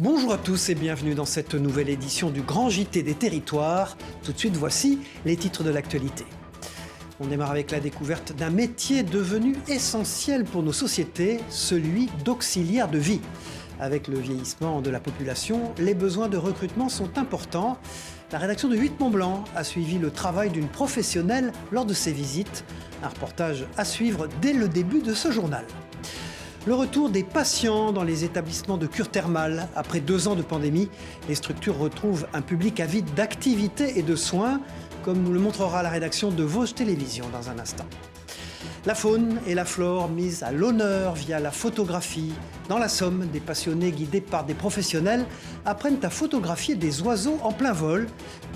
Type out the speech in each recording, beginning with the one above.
Bonjour à tous et bienvenue dans cette nouvelle édition du Grand JT des Territoires. Tout de suite, voici les titres de l'actualité. On démarre avec la découverte d'un métier devenu essentiel pour nos sociétés, celui d'auxiliaire de vie. Avec le vieillissement de la population, les besoins de recrutement sont importants. La rédaction de 8 Mont-Blanc a suivi le travail d'une professionnelle lors de ses visites. Un reportage à suivre dès le début de ce journal. Le retour des patients dans les établissements de cure thermale. Après 2 ans de pandémie, les structures retrouvent un public avide d'activités et de soins, comme nous le montrera la rédaction de Vosges Télévisions dans un instant. La faune et la flore mises à l'honneur via la photographie. Dans la Somme, des passionnés guidés par des professionnels apprennent à photographier des oiseaux en plein vol.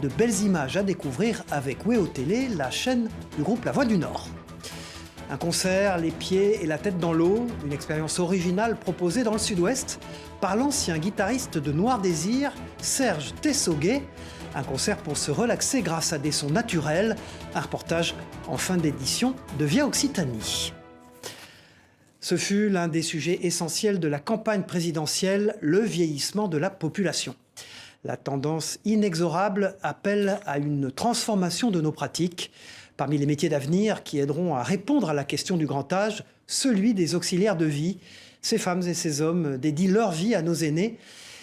De belles images à découvrir avec WEO Télé, la chaîne du groupe La Voix du Nord. Un concert, les pieds et la tête dans l'eau, une expérience originale proposée dans le Sud-Ouest par l'ancien guitariste de Noir Désir, Serge Tessoguet. Un concert pour se relaxer grâce à des sons naturels. Un reportage en fin d'édition de Via Occitanie. Ce fut l'un des sujets essentiels de la campagne présidentielle, le vieillissement de la population. La tendance inexorable appelle à une transformation de nos pratiques. Parmi les métiers d'avenir qui aideront à répondre à la question du grand âge, celui des auxiliaires de vie. Ces femmes et ces hommes dédient leur vie à nos aînés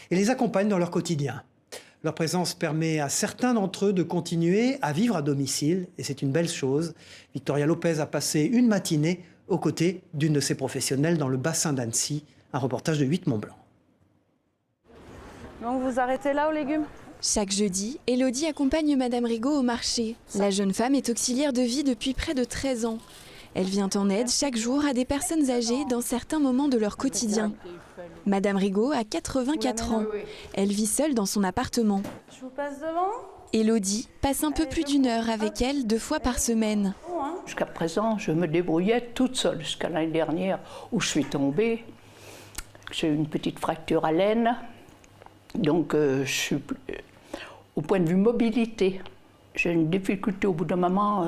et les accompagnent dans leur quotidien. Leur présence permet à certains d'entre eux de continuer à vivre à domicile et c'est une belle chose. Victoria Lopez a passé une matinée aux côtés d'une de ces professionnelles dans le bassin d'Annecy. Un reportage de 8 Mont-Blanc. Donc vous arrêtez là aux légumes ? Chaque jeudi, Élodie accompagne Madame Rigaud au marché. La jeune femme est auxiliaire de vie depuis près de 13 ans. Elle vient en aide chaque jour à des personnes âgées dans certains moments de leur quotidien. Madame Rigaud a 84 ans. Elle vit seule dans son appartement. Je vous passe devant ? Élodie passe un peu plus d'1 heure avec elle 2 fois par semaine. Jusqu'à présent, je me débrouillais toute seule jusqu'à l'année dernière où je suis tombée. J'ai eu une petite fracture à l'aine. Donc je suis au point de vue mobilité, j'ai une difficulté au bout d'un moment,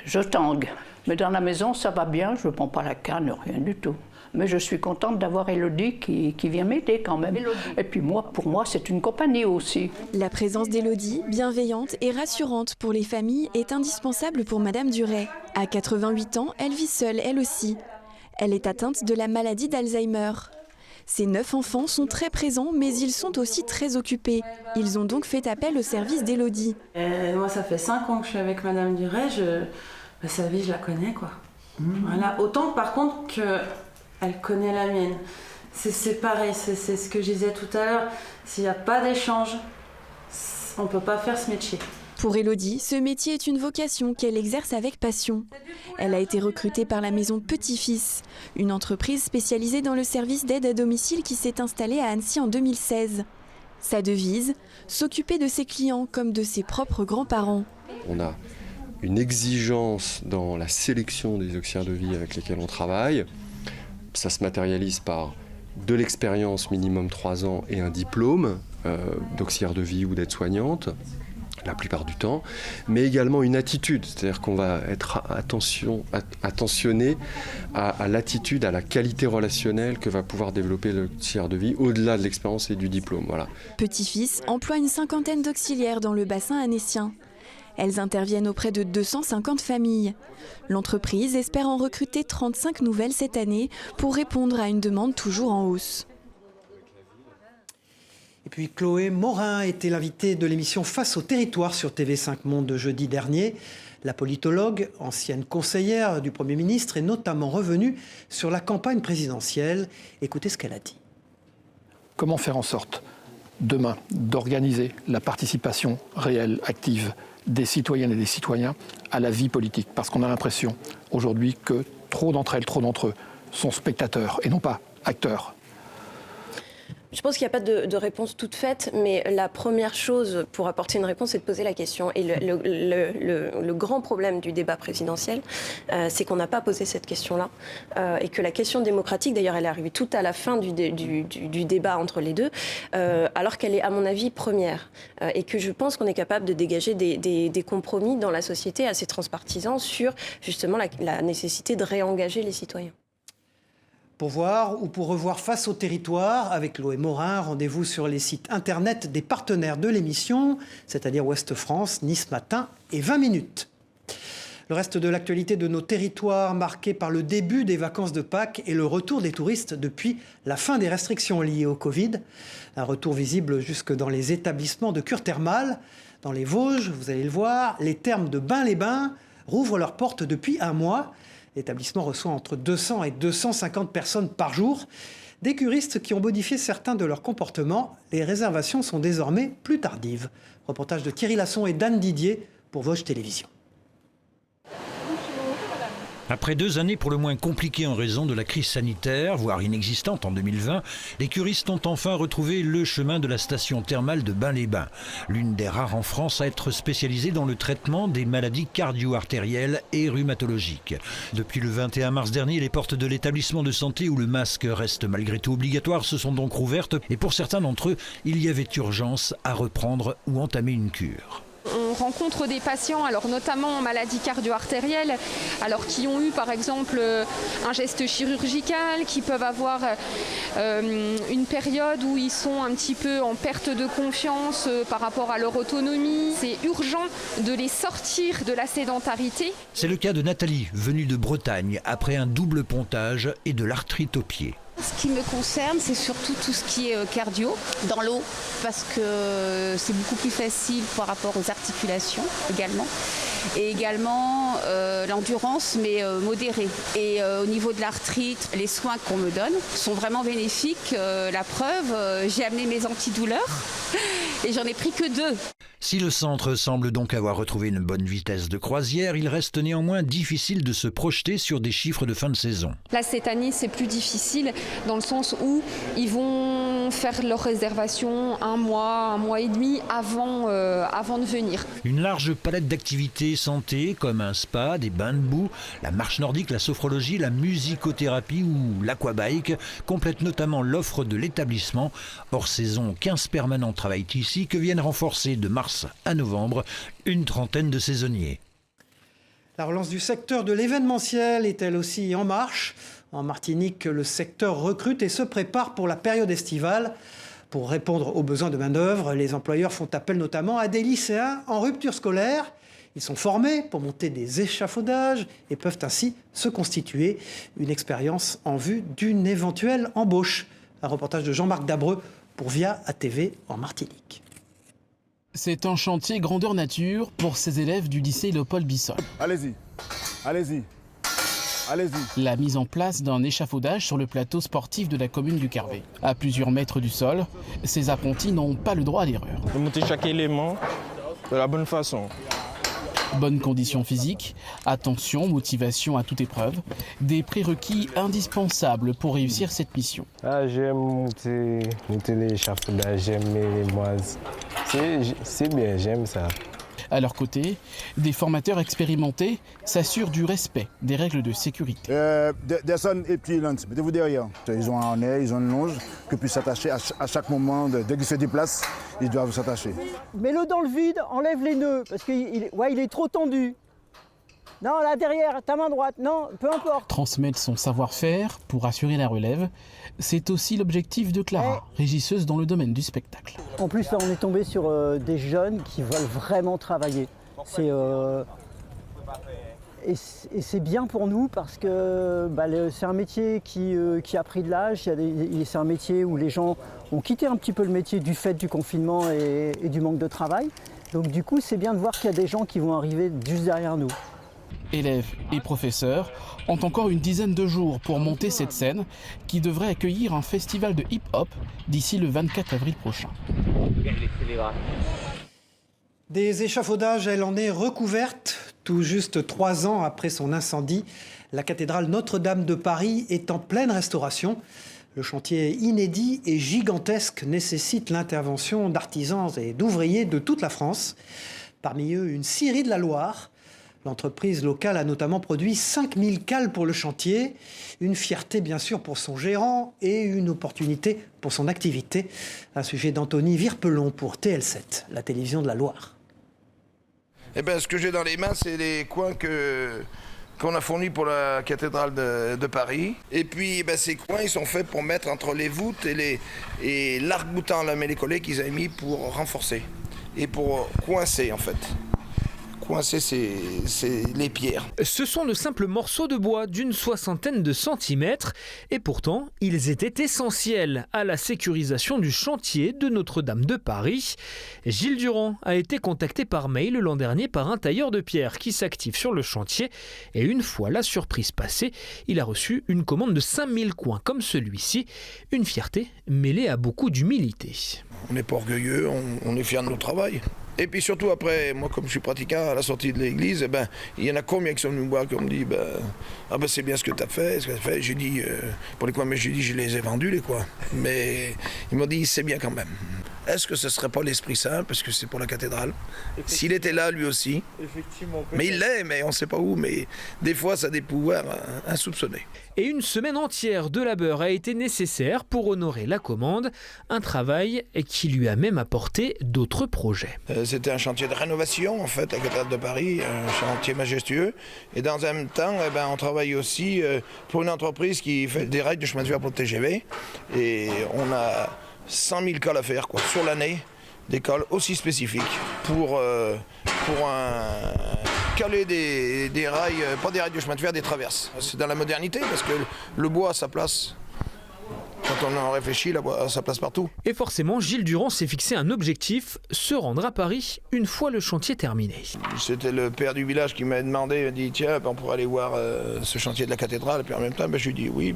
je tangue. Mais dans la maison, ça va bien, je ne prends pas la canne, rien du tout. Mais je suis contente d'avoir Élodie qui vient m'aider quand même. Élodie. Et puis pour moi, c'est une compagnie aussi. La présence d'Élodie, bienveillante et rassurante pour les familles, est indispensable pour Madame Duret. À 88 ans, elle vit seule, elle aussi. Elle est atteinte de la maladie d'Alzheimer. Ses 9 enfants sont très présents, mais ils sont aussi très occupés. Ils ont donc fait appel au service d'Élodie. Moi, ça fait 5 ans que je suis avec Madame Duret. Sa vie, je la connais, quoi. Voilà. Autant, par contre, qu'elle connaît la mienne. C'est pareil, c'est ce que je disais tout à l'heure. S'il n'y a pas d'échange, on ne peut pas faire ce métier. Pour Élodie, ce métier est une vocation qu'elle exerce avec passion. Elle a été recrutée par la maison Petit-Fils, une entreprise spécialisée dans le service d'aide à domicile qui s'est installée à Annecy en 2016. Sa devise, s'occuper de ses clients comme de ses propres grands-parents. On a une exigence dans la sélection des auxiliaires de vie avec lesquels on travaille. Ça se matérialise par de l'expérience minimum 3 ans et un diplôme d'auxiliaire de vie ou d'aide-soignante. La plupart du temps, mais également une attitude, c'est-à-dire qu'on va être attentionné à l'attitude, à la qualité relationnelle que va pouvoir développer l'auxiliaire de vie au-delà de l'expérience et du diplôme. Voilà. Petit-Fils emploie une 50aine d'auxiliaires dans le bassin annécien. Elles interviennent auprès de 250 familles. L'entreprise espère en recruter 35 nouvelles cette année pour répondre à une demande toujours en hausse. Et puis Chloé Morin était l'invitée de l'émission Face au territoire sur TV5 Monde de jeudi dernier. La politologue, ancienne conseillère du Premier ministre, est notamment revenue sur la campagne présidentielle. Écoutez ce qu'elle a dit. Comment faire en sorte, demain, d'organiser la participation réelle, active des citoyennes et des citoyens à la vie politique ? Parce qu'on a l'impression aujourd'hui que trop d'entre elles, trop d'entre eux sont spectateurs et non pas acteurs. Je pense qu'il n'y a pas de réponse toute faite, mais la première chose pour apporter une réponse, c'est de poser la question. Et le grand problème du débat présidentiel, c'est qu'on n'a pas posé cette question-là. Et que la question démocratique, d'ailleurs, elle est arrivée tout à la fin du débat entre les deux, alors qu'elle est, à mon avis, première. Et que je pense qu'on est capable de dégager des compromis dans la société assez transpartisans sur, justement, la nécessité de réengager les citoyens. Pour voir ou pour revoir Face au territoire avec Loé Morin, rendez-vous sur les sites internet des partenaires de l'émission, c'est-à-dire Ouest France, Nice Matin et 20 minutes. Le reste de l'actualité de nos territoires marqué par le début des vacances de Pâques et le retour des touristes depuis la fin des restrictions liées au Covid. Un retour visible jusque dans les établissements de cure thermale. Dans les Vosges, vous allez le voir, les thermes de Bains-les-Bains rouvrent leurs portes depuis un mois. L'établissement reçoit entre 200 et 250 personnes par jour. Des curistes qui ont modifié certains de leurs comportements. Les réservations sont désormais plus tardives. Reportage de Thierry Lasson et Dan Didier pour Vosges Télévisions. Après 2 années pour le moins compliquées en raison de la crise sanitaire, voire inexistante en 2020, les curistes ont enfin retrouvé le chemin de la station thermale de Bains-les-Bains, l'une des rares en France à être spécialisée dans le traitement des maladies cardio-artérielles et rhumatologiques. Depuis le 21 mars dernier, les portes de l'établissement de santé où le masque reste malgré tout obligatoire se sont donc rouvertes et pour certains d'entre eux, il y avait urgence à reprendre ou entamer une cure. On rencontre des patients, alors notamment en maladie cardio-artérielle, alors qui ont eu par exemple un geste chirurgical, qui peuvent avoir une période où ils sont un petit peu en perte de confiance par rapport à leur autonomie. C'est urgent de les sortir de la sédentarité. C'est le cas de Nathalie, venue de Bretagne, après un double pontage et de l'arthrite au pied. Ce qui me concerne, c'est surtout tout ce qui est cardio, dans l'eau, parce que c'est beaucoup plus facile par rapport aux articulations également. Et également l'endurance, mais modérée. Et au niveau de l'arthrite, les soins qu'on me donne sont vraiment bénéfiques. La preuve, j'ai amené mes antidouleurs et j'en ai pris que 2. Si le centre semble donc avoir retrouvé une bonne vitesse de croisière, il reste néanmoins difficile de se projeter sur des chiffres de fin de saison. Là, cette année, c'est plus difficile dans le sens où ils vont faire leur réservation un mois et demi avant de venir. Une large palette d'activités santé comme un spa, des bains de boue, la marche nordique, la sophrologie, la musicothérapie ou l'aquabike complètent notamment l'offre de l'établissement. Hors saison, 15 permanents travaillent ici que viennent renforcer de mars à novembre une trentaine de saisonniers. La relance du secteur de l'événementiel est elle aussi en marche. En Martinique, le secteur recrute et se prépare pour la période estivale. Pour répondre aux besoins de main-d'œuvre, les employeurs font appel notamment à des lycéens en rupture scolaire. Ils sont formés pour monter des échafaudages et peuvent ainsi se constituer une expérience en vue d'une éventuelle embauche. Un reportage de Jean-Marc Dabreux pour Via ATV en Martinique. C'est un chantier grandeur nature pour ces élèves du lycée Léopold Bissol. Allez-y, allez-y, allez-y. La mise en place d'un échafaudage sur le plateau sportif de la commune du Carvet. À plusieurs mètres du sol, ces apprentis n'ont pas le droit à l'erreur. De monter chaque élément de la bonne façon. Bonne condition physique, attention, motivation à toute épreuve, des prérequis indispensables pour réussir cette mission. J'aime monter l'échafaudage, j'aime les moises. C'est bien, j'aime ça. À leur côté, des formateurs expérimentés s'assurent du respect des règles de sécurité. Descendez et pieds lents, mettez-vous derrière. Ils ont un harnais, ils ont une longe, que puissent s'attacher à chaque moment. Dès qu'ils se déplacent, ils doivent s'attacher. Mets-le dans le vide, enlève les nœuds, parce qu'il est trop tendu. Non, là derrière, ta main droite, non, peu importe. Transmettre son savoir-faire pour assurer la relève, c'est aussi l'objectif de Clara, régisseuse dans le domaine du spectacle. En plus, là, on est tombé sur des jeunes qui veulent vraiment travailler. Et c'est bien pour nous parce que c'est un métier qui a pris de l'âge. C'est un métier où les gens ont quitté un petit peu le métier du fait du confinement et du manque de travail. Donc du coup, c'est bien de voir qu'il y a des gens qui vont arriver juste derrière nous. Élèves et professeurs ont encore une dizaine de jours pour monter cette scène qui devrait accueillir un festival de hip-hop d'ici le 24 avril prochain. Des échafaudages, elle en est recouverte. Tout juste 3 ans après son incendie, la cathédrale Notre-Dame de Paris est en pleine restauration. Le chantier inédit et gigantesque nécessite l'intervention d'artisans et d'ouvriers de toute la France. Parmi eux, une scierie de la Loire. L'entreprise locale a notamment produit 5000 cales pour le chantier. Une fierté bien sûr pour son gérant et une opportunité pour son activité. Un sujet d'Anthony Virpelon pour TL7, la télévision de la Loire. Ce que j'ai dans les mains, c'est les coins que qu'on a fournis pour la cathédrale de Paris. Et puis ces coins, ils sont faits pour mettre entre les voûtes et l'arc-boutant à la mêlée-collée qu'ils avaient mis pour renforcer et pour coincer en fait. Coincer les pierres. Ce sont de simples morceaux de bois d'une 60aine de centimètres et pourtant ils étaient essentiels à la sécurisation du chantier de Notre-Dame de Paris. Gilles Durand a été contacté par mail l'an dernier par un tailleur de pierre qui s'active sur le chantier et une fois la surprise passée, il a reçu une commande de 5000 coins comme celui-ci, une fierté mêlée à beaucoup d'humilité. On n'est pas orgueilleux, on est fiers de notre travail. Et puis surtout après, moi comme je suis pratiquant à la sortie de l'église, il y en a combien qui sont venus me voir qui me dit c'est bien ce que tu as fait, J'ai dit, pour les coins, mais j'ai dit je les ai vendus les coins. Mais ils m'ont dit c'est bien quand même. Est-ce que ce ne serait pas l'Esprit Saint, parce que c'est pour la cathédrale? S'il était là lui aussi, mais il l'est, mais on ne sait pas où, mais des fois ça a des pouvoirs insoupçonnés. Et une semaine entière de labeur a été nécessaire pour honorer la commande, un travail qui lui a même apporté d'autres projets. C'était un chantier de rénovation en fait, la cathédrale de Paris, un chantier majestueux. Et dans un même temps, on travaille aussi pour une entreprise qui fait des rails de chemin de fer pour le TGV. Et on a 100 000 cols à faire sur l'année, des cols aussi spécifiques pour caler des rails, pas des rails de chemin de fer, des traverses. C'est dans la modernité parce que le bois a sa place. Quand on en réfléchit, le bois a sa place partout. Et forcément, Gilles Durand s'est fixé un objectif, se rendre à Paris une fois le chantier terminé. C'était le père du village qui m'a demandé, il m'a dit tiens, on pourrait aller voir ce chantier de la cathédrale. Et puis en même temps, je lui ai dit oui,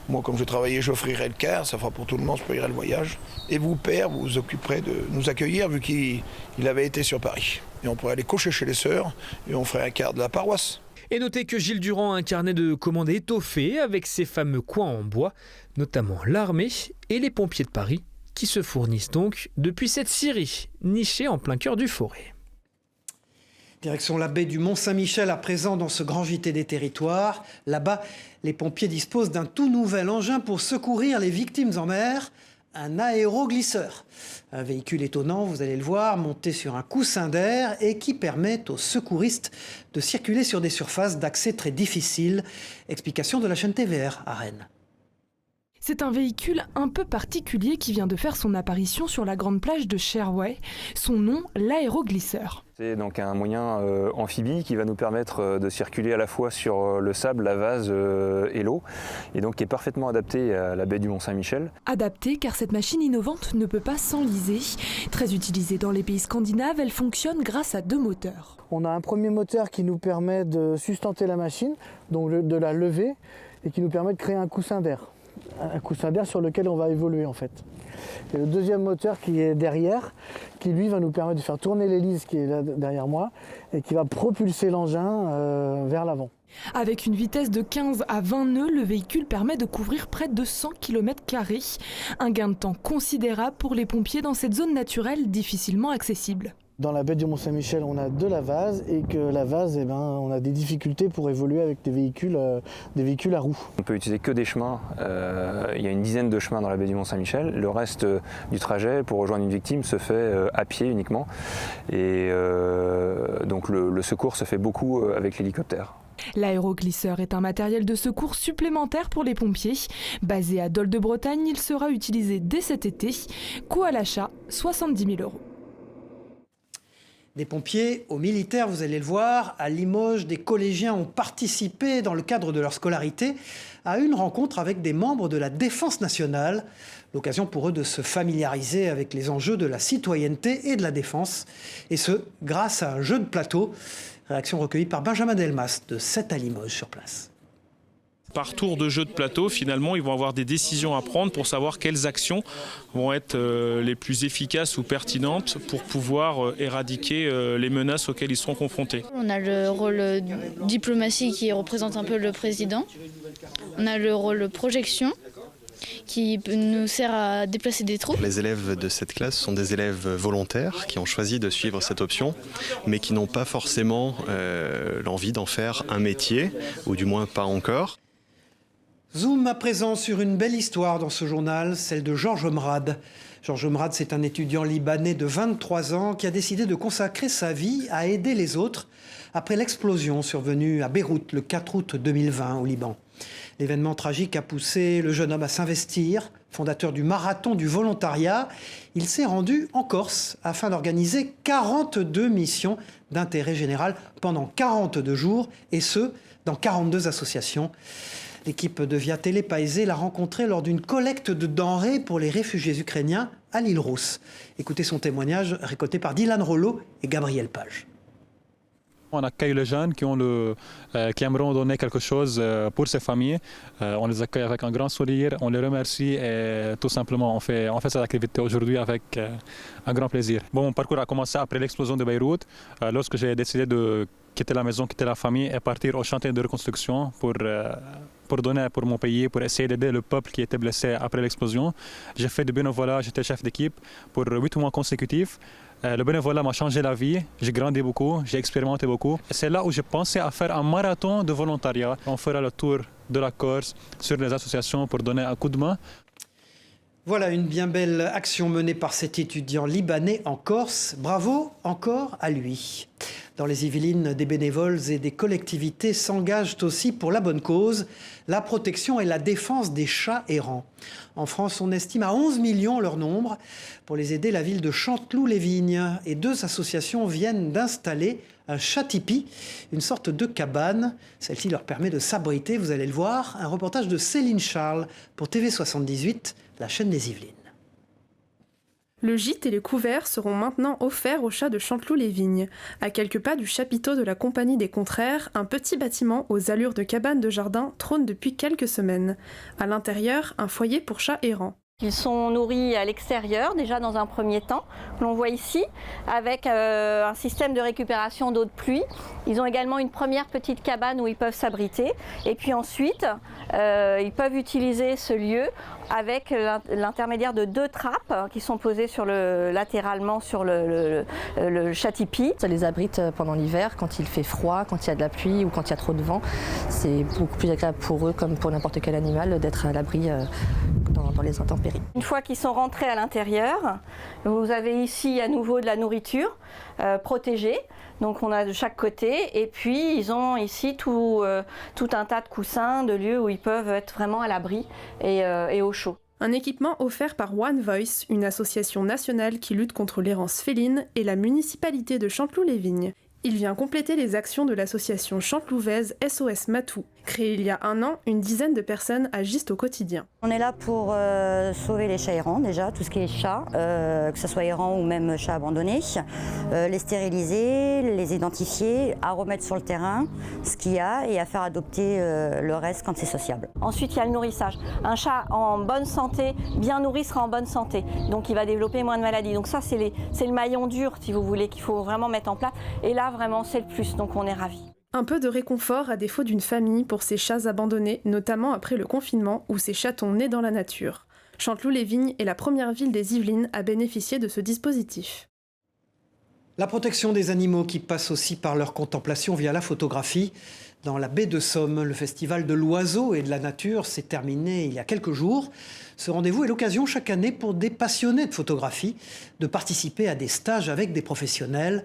moi comme je travaillais, j'offrirai le quart, ça fera pour tout le monde, je payerai le voyage. Et vous, père, vous vous occuperez de nous accueillir vu qu'il avait été sur Paris. Et on pourrait aller coucher chez les sœurs et on ferait un quart de la paroisse. Et notez que Gilles Durand a un carnet de commandes étoffé avec ses fameux coins en bois, notamment l'armée et les pompiers de Paris, qui se fournissent donc depuis cette scierie, nichée en plein cœur du Forêt. Direction la baie du Mont-Saint-Michel à présent dans ce grand JT des territoires. Là-bas, les pompiers disposent d'un tout nouvel engin pour secourir les victimes en mer, un aéroglisseur. Un véhicule étonnant, vous allez le voir, monté sur un coussin d'air et qui permet aux secouristes de circuler sur des surfaces d'accès très difficiles. Explication de la chaîne TVR à Rennes. C'est un véhicule un peu particulier qui vient de faire son apparition sur la grande plage de Sherway. Son nom, l'aéroglisseur. C'est donc un moyen amphibie qui va nous permettre de circuler à la fois sur le sable, la vase et l'eau, et donc qui est parfaitement adapté à la baie du Mont-Saint-Michel. Adapté car cette machine innovante ne peut pas s'enliser. Très utilisée dans les pays scandinaves, elle fonctionne grâce à 2 moteurs. On a un premier moteur qui nous permet de sustenter la machine, donc de la lever, et qui nous permet de créer un coussin d'air. Un coussin d'air sur lequel on va évoluer en fait. Et le deuxième moteur qui est derrière, qui lui va nous permettre de faire tourner l'hélice qui est là derrière moi et qui va propulser l'engin vers l'avant. Avec une vitesse de 15 à 20 nœuds, le véhicule permet de couvrir près de 100 km². Un gain de temps considérable pour les pompiers dans cette zone naturelle difficilement accessible. Dans la baie du Mont-Saint-Michel, on a de la vase et que la vase, on a des difficultés pour évoluer avec des véhicules à roues. On peut utiliser que des chemins. Il y a une dizaine de chemins dans la baie du Mont-Saint-Michel. Le reste du trajet pour rejoindre une victime se fait à pied uniquement. Et donc le secours se fait beaucoup avec l'hélicoptère. L'aéroglisseur est un matériel de secours supplémentaire pour les pompiers. Basé à Dol de Bretagne, il sera utilisé dès cet été. Coût à l'achat, 70 000 €. Des pompiers aux militaires, vous allez le voir, à Limoges, des collégiens ont participé dans le cadre de leur scolarité à une rencontre avec des membres de la Défense nationale. L'occasion pour eux de se familiariser avec les enjeux de la citoyenneté et de la défense. Et ce, grâce à un jeu de plateau. Réaction recueillie par Benjamin Delmas de 7 à Limoges sur place. Par tour de jeu de plateau, finalement, ils vont avoir des décisions à prendre pour savoir quelles actions vont être les plus efficaces ou pertinentes pour pouvoir éradiquer les menaces auxquelles ils seront confrontés. On a le rôle diplomatie qui représente un peu le président. On a le rôle projection qui nous sert à déplacer des troupes. Les élèves de cette classe sont des élèves volontaires qui ont choisi de suivre cette option, mais qui n'ont pas forcément l'envie d'en faire un métier, ou du moins pas encore. Zoom à présent sur une belle histoire dans ce journal, celle de Georges Mrad. Georges Mrad, c'est un étudiant libanais de 23 ans qui a décidé de consacrer sa vie à aider les autres après l'explosion survenue à Beyrouth le 4 août 2020 au Liban. L'événement tragique a poussé le jeune homme à s'investir. Fondateur du marathon du volontariat, il s'est rendu en Corse afin d'organiser 42 missions d'intérêt général pendant 42 jours, et ce, dans 42 associations. L'équipe de Via Télé Paese l'a rencontré lors d'une collecte de denrées pour les réfugiés ukrainiens à l'île Rousse. Écoutez son témoignage récolté par Dylan Rollo et Gabriel Page. On accueille les jeunes qui aimeront donner quelque chose pour ces familles. On les accueille avec un grand sourire, on les remercie et tout simplement on fait cette activité aujourd'hui avec un grand plaisir. Bon, mon parcours a commencé après l'explosion de Beyrouth, lorsque j'ai décidé de quitter la maison, quitter la famille et partir au chantier de reconstruction pour donner pour mon pays, pour essayer d'aider le peuple qui était blessé après l'explosion. J'ai fait du bénévolat, j'étais chef d'équipe pour 8 mois consécutifs. Le bénévolat m'a changé la vie, j'ai grandi beaucoup, j'ai expérimenté beaucoup. C'est là où j'ai pensé à faire un marathon de volontariat. On fera le tour de la Corse sur les associations pour donner un coup de main. Voilà une bien belle action menée par cet étudiant libanais en Corse. Bravo encore à lui. Dans les Yvelines, des bénévoles et des collectivités s'engagent aussi pour la bonne cause, la protection et la défense des chats errants. En France, on estime à 11 millions leur nombre. Pour les aider, la ville de Chanteloup-les-Vignes et 2 associations viennent d'installer un chat-tipi, une sorte de cabane. Celle-ci leur permet de s'abriter, vous allez le voir. Un reportage de Céline Charles pour TV78, la chaîne des Yvelines. Le gîte et les couverts seront maintenant offerts aux chats de Chanteloup-les-Vignes. À quelques pas du chapiteau de la Compagnie des Contraires, un petit bâtiment aux allures de cabane de jardin trône depuis quelques semaines. À l'intérieur, un foyer pour chats errants. Ils sont nourris à l'extérieur, déjà dans un premier temps, que l'on voit ici, avec un système de récupération d'eau de pluie. Ils ont également une première petite cabane où ils peuvent s'abriter. Et puis ensuite, ils peuvent utiliser ce lieu avec l'intermédiaire de 2 trappes qui sont posées latéralement sur le chat-tipi. Ça les abrite pendant l'hiver, quand il fait froid, quand il y a de la pluie ou quand il y a trop de vent. C'est beaucoup plus agréable pour eux, comme pour n'importe quel animal, d'être à l'abri dans les intempéries. Une fois qu'ils sont rentrés à l'intérieur, vous avez ici à nouveau de la nourriture protégée. Donc on a de chaque côté, et puis ils ont ici tout un tas de coussins, de lieux où ils peuvent être vraiment à l'abri et au chaud. Un équipement offert par One Voice, une association nationale qui lutte contre l'errance féline, et la municipalité de Chanteloup-les-Vignes. Il vient compléter les actions de l'association chantelouvaise SOS Matou. Créée il y a 1 an, une dizaine de personnes agissent au quotidien. On est là pour sauver les chats errants, déjà, tout ce qui est chats, que ce soit errants ou même chats abandonnés, les stériliser, les identifier, à remettre sur le terrain ce qu'il y a et à faire adopter le reste quand c'est sociable. Ensuite, il y a le nourrissage. Un chat en bonne santé, bien nourri, sera en bonne santé. Donc il va développer moins de maladies. Donc ça, c'est le maillon dur, si vous voulez, qu'il faut vraiment mettre en place. Et là, vraiment, c'est le plus. Donc on est ravis. Un peu de réconfort à défaut d'une famille pour ces chats abandonnés, notamment après le confinement ou ces chatons nés dans la nature. Chanteloup-les-Vignes est la première ville des Yvelines à bénéficier de ce dispositif. La protection des animaux qui passe aussi par leur contemplation via la photographie. Dans la baie de Somme, le festival de l'oiseau et de la nature s'est terminé il y a quelques jours. Ce rendez-vous est l'occasion chaque année pour des passionnés de photographie de participer à des stages avec des professionnels.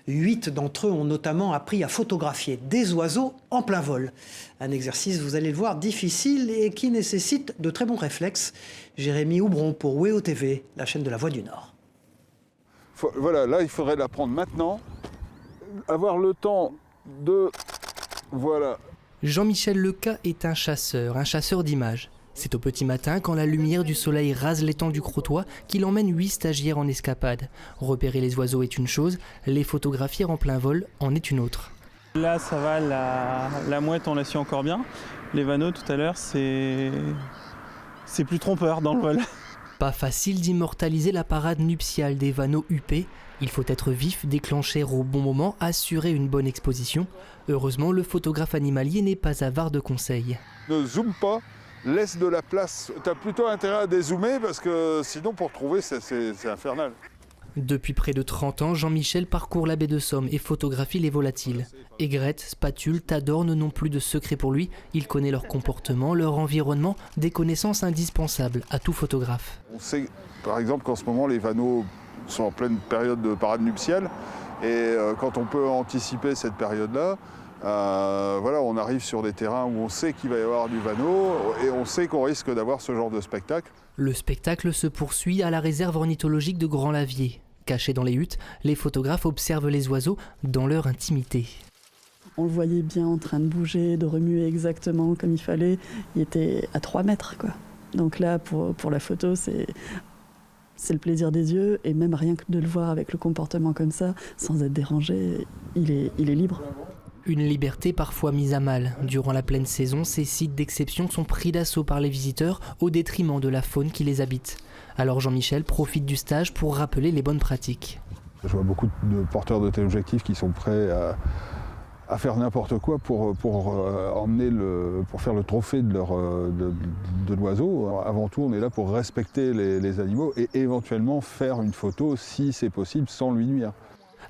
8 d'entre eux ont notamment appris à photographier des oiseaux en plein vol. Un exercice, vous allez le voir, difficile et qui nécessite de très bons réflexes. Jérémy Houbron pour WEO TV, la chaîne de la Voix du Nord. Voilà, là il faudrait l'apprendre maintenant, avoir le temps de... Voilà. Jean-Michel Leca est un chasseur d'images. C'est au petit matin, quand la lumière du soleil rase l'étang du Crotoy, qu'il emmène 8 stagiaires en escapade. Repérer les oiseaux est une chose, les photographier en plein vol en est une autre. Là ça va, la mouette on la suit encore bien. Les vanneaux tout à l'heure c'est plus trompeur dans le vol. Pas facile d'immortaliser la parade nuptiale des vanneaux huppés. Il faut être vif, déclencher au bon moment, assurer une bonne exposition. Heureusement, le photographe animalier n'est pas avare de conseils. Ne zoome pas, laisse de la place. Tu as plutôt intérêt à dézoomer parce que sinon pour trouver c'est infernal. Depuis près de 30 ans, Jean-Michel parcourt la baie de Somme et photographie les volatiles. Aigrette, spatule, tadorne n'ont plus de secret pour lui. Il connaît leur comportement, leur environnement, des connaissances indispensables à tout photographe. On sait par exemple qu'en ce moment les vanneaux sont en pleine période de parade nuptiale et quand on peut anticiper cette période-là, voilà, on arrive sur des terrains où on sait qu'il va y avoir du vanneau et on sait qu'on risque d'avoir ce genre de spectacle. Le spectacle se poursuit à la réserve ornithologique de Grand-Lavier. Cachés dans les huttes, les photographes observent les oiseaux dans leur intimité. On le voyait bien en train de bouger, de remuer exactement comme il fallait. Il était à 3 mètres, quoi. Donc là, pour la photo, c'est le plaisir des yeux. Et même rien que de le voir avec le comportement comme ça, sans être dérangé, il est libre. Une liberté parfois mise à mal. Durant la pleine saison, ces sites d'exception sont pris d'assaut par les visiteurs au détriment de la faune qui les habite. Alors Jean-Michel profite du stage pour rappeler les bonnes pratiques. Je vois beaucoup de porteurs de téléobjectifs qui sont prêts à faire n'importe quoi pour faire le trophée de l'oiseau. Avant tout, on est là pour respecter les animaux et éventuellement faire une photo, si c'est possible, sans lui nuire.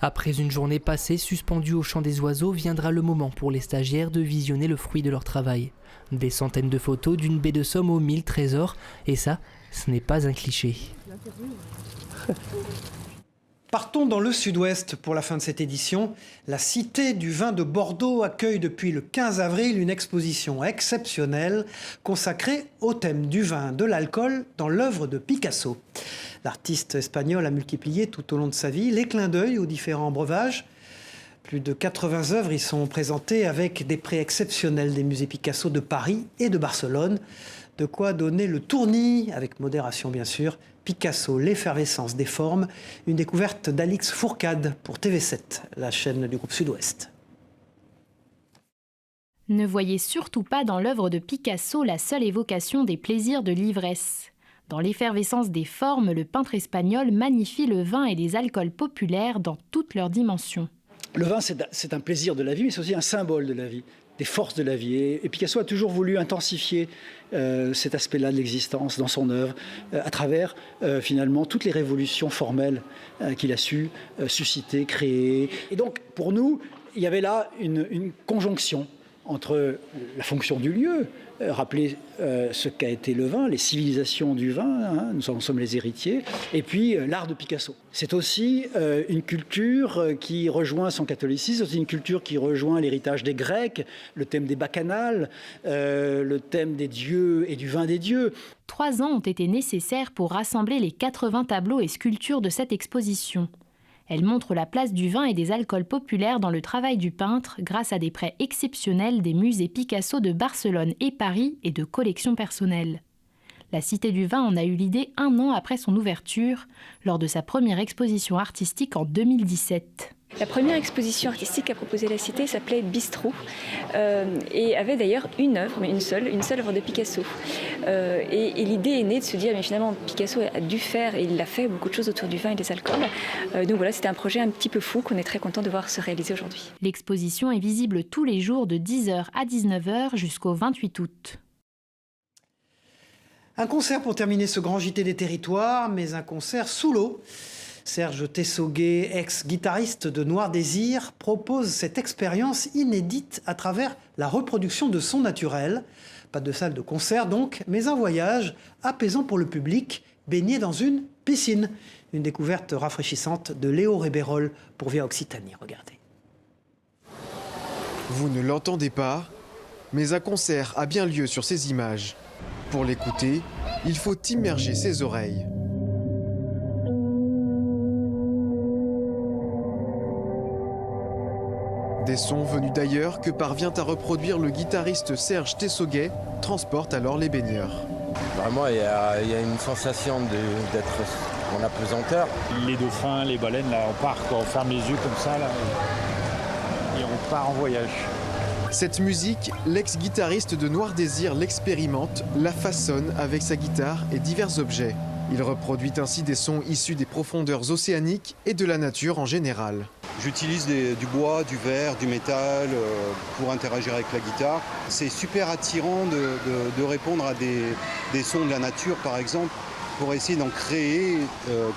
Après une journée passée suspendue au chant des oiseaux, viendra le moment pour les stagiaires de visionner le fruit de leur travail. Des centaines de photos d'une baie de Somme aux 1000 trésors, et ça, ce n'est pas un cliché. Partons dans le sud-ouest pour la fin de cette édition. La Cité du vin de Bordeaux accueille depuis le 15 avril une exposition exceptionnelle consacrée au thème du vin, de l'alcool dans l'œuvre de Picasso. L'artiste espagnol a multiplié tout au long de sa vie les clins d'œil aux différents breuvages. Plus de 80 œuvres y sont présentées avec des prix exceptionnels des musées Picasso de Paris et de Barcelone. De quoi donner le tournis, avec modération bien sûr. Picasso, l'effervescence des formes, une découverte d'Alix Fourcade pour TV7, la chaîne du groupe Sud-Ouest. Ne voyez surtout pas dans l'œuvre de Picasso la seule évocation des plaisirs de l'ivresse. Dans l'effervescence des formes, le peintre espagnol magnifie le vin et les alcools populaires dans toutes leurs dimensions. Le vin, c'est un plaisir de la vie, mais c'est aussi un symbole de la vie, des forces de la vie. Et Picasso a toujours voulu intensifier cet aspect-là de l'existence dans son œuvre, à travers finalement toutes les révolutions formelles qu'il a su susciter, créer. Et donc, pour nous, il y avait là une conjonction entre la fonction du lieu, rappeler ce qu'a été le vin, les civilisations du vin, hein, nous en sommes les héritiers, et puis l'art de Picasso. C'est aussi une culture qui rejoint son catholicisme, c'est une culture qui rejoint l'héritage des Grecs, le thème des bacchanales, le thème des dieux et du vin des dieux. 3 ans ont été nécessaires pour rassembler les 80 tableaux et sculptures de cette exposition. Elle montre la place du vin et des alcools populaires dans le travail du peintre grâce à des prêts exceptionnels des musées Picasso de Barcelone et Paris et de collections personnelles. La Cité du vin en a eu l'idée 1 an après son ouverture, lors de sa première exposition artistique en 2017. La première exposition artistique qu'a proposée la Cité s'appelait Bistrot et avait d'ailleurs une œuvre, mais une seule œuvre de Picasso. Et l'idée est née de se dire, mais finalement Picasso a dû faire, et il a fait beaucoup de choses autour du vin et des alcools. Donc voilà, c'était un projet un petit peu fou qu'on est très content de voir se réaliser aujourd'hui. L'exposition est visible tous les jours de 10h à 19h jusqu'au 28 août. Un concert pour terminer ce grand JT des territoires, mais un concert sous l'eau. Serge Tessoguet, ex-guitariste de Noir Désir, propose cette expérience inédite à travers la reproduction de sons naturels. Pas de salle de concert donc, mais un voyage apaisant pour le public, baigné dans une piscine. Une découverte rafraîchissante de Léo Rébérol pour Via Occitanie. Regardez. Vous ne l'entendez pas, mais un concert a bien lieu sur ces images. Pour l'écouter, il faut immerger ses oreilles. Des sons venus d'ailleurs que parvient à reproduire le guitariste Serge Tessoguet transportent alors les baigneurs. Vraiment, il y a une sensation d'être en apesanteur. Les dauphins, les baleines, là, on part, quoi. On ferme les yeux comme ça, là, et on part en voyage. Cette musique, l'ex-guitariste de Noir Désir l'expérimente, la façonne avec sa guitare et divers objets. Il reproduit ainsi des sons issus des profondeurs océaniques et de la nature en général. J'utilise du bois, du verre, du métal pour interagir avec la guitare. C'est super attirant de répondre à des sons de la nature, par exemple. pour essayer d'en créer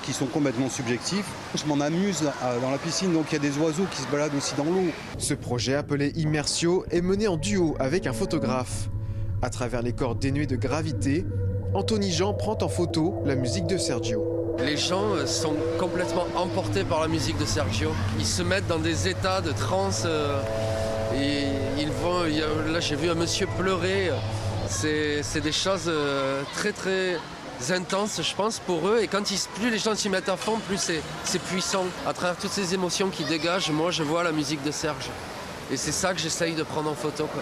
qui sont complètement subjectifs. Je m'en amuse dans la piscine, donc il y a des oiseaux qui se baladent aussi dans l'eau. Ce projet appelé Immersio est mené en duo avec un photographe. À travers les corps dénués de gravité, Anthony Jean prend en photo la musique de Sergio. Les gens sont complètement emportés par la musique de Sergio. Ils se mettent dans des états de transe. Et ils vont. Là, j'ai vu un monsieur pleurer. C'est des choses très très intenses, je pense, pour eux. Et plus les gens s'y mettent à fond, plus c'est puissant. À travers toutes ces émotions qui dégagent, moi, je vois la musique de Serge. Et c'est ça que j'essaye de prendre en photo, quoi.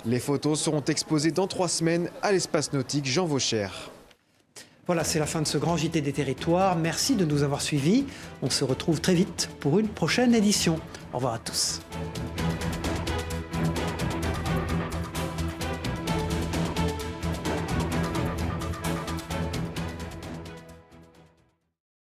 Les photos seront exposées dans 3 semaines à l'espace nautique Jean Vaucher. Voilà, c'est la fin de ce grand JT des territoires. Merci de nous avoir suivis. On se retrouve très vite pour une prochaine édition. Au revoir à tous.